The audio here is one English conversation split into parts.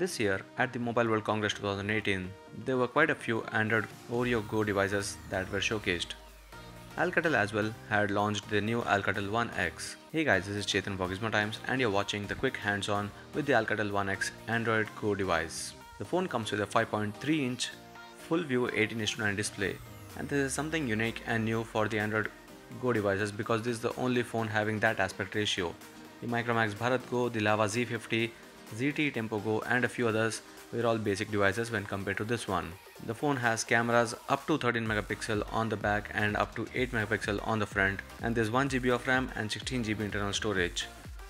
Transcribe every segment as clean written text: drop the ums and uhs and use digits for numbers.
This year, at the Mobile World Congress 2018, there were quite a few Android Oreo Go devices that were showcased. Alcatel as well had launched the new Alcatel One X. Hey guys, this is Chetan for Gizmo Times and you're watching the quick hands-on with the Alcatel One X Android Go device. The phone comes with a 5.3-inch full-view 18:9 display, and this is something unique and new for the Android Go devices because this is the only phone having that aspect ratio. The Micromax Bharat Go, the Lava Z50, ZT Tempo Go and a few others were all basic devices when compared to this one. The phone has cameras up to 13 megapixel on the back and up to 8 megapixel on the front, and there's 1 GB of RAM and 16 GB internal storage.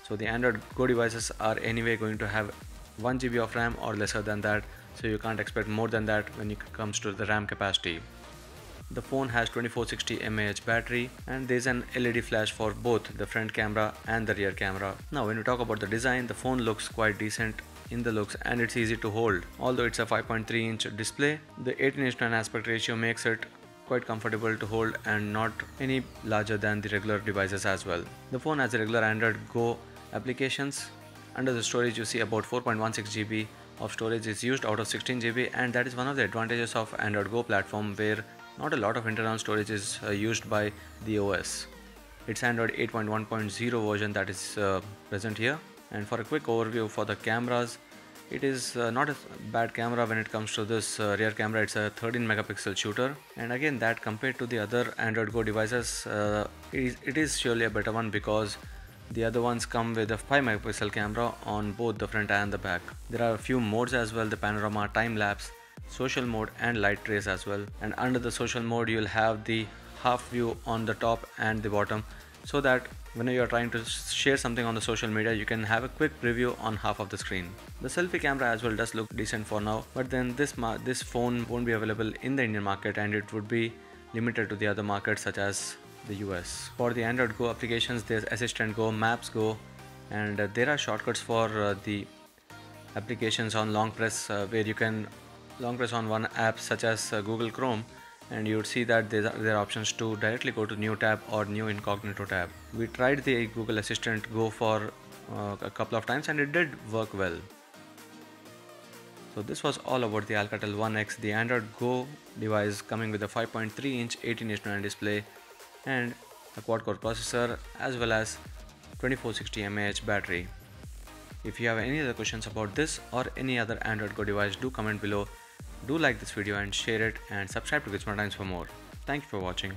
So the Android Go devices are anyway going to have 1 GB of RAM or lesser than that, so you can't expect more than that when it comes to the RAM capacity. The phone has 2460 mAh battery and there's an LED flash for both the front camera and the rear camera. Now when we talk about the design, the phone looks quite decent in the looks and it's easy to hold. Although it's a 5.3-inch display, the 18:9 aspect ratio makes it quite comfortable to hold and not any larger than the regular devices as well. The phone has a regular Android Go applications. Under the storage you see about 4.16 GB of storage is used out of 16 GB, and that is one of the advantages of Android Go platform where not a lot of internal storage is used by the OS. It's Android 8.1.0 version that is present here. And for a quick overview for the cameras, it is not a bad camera when it comes to this rear camera. It's a 13 megapixel shooter, and again that compared to the other Android Go devices, it is surely a better one because the other ones come with a 5 megapixel camera on both the front and the back. There are a few modes as well: the panorama, time lapse, social mode and light trace as well. And under the social mode you'll have the half view on the top and the bottom, so that when you are trying to share something on the social media you can have a quick preview on half of the screen. The selfie camera as well does look decent for now, but then this phone won't be available in the Indian market and it would be limited to the other markets such as the US. For the Android Go applications, there's Assistant Go, Maps Go, and there are shortcuts for the applications on long press where you can long press on one app such as Google Chrome, and you would see that there are options to directly go to new tab or new incognito tab. We tried the Google Assistant Go for a couple of times and it did work well. So this was all about the Alcatel One X, the Android Go device coming with a 5.3-inch 18:9 display and a quad-core processor as well as 2460 mAh battery. If you have any other questions about this or any other Android Go device, do comment below. Do like this video and share it, and subscribe to Gizmo Times for more. Thank you for watching.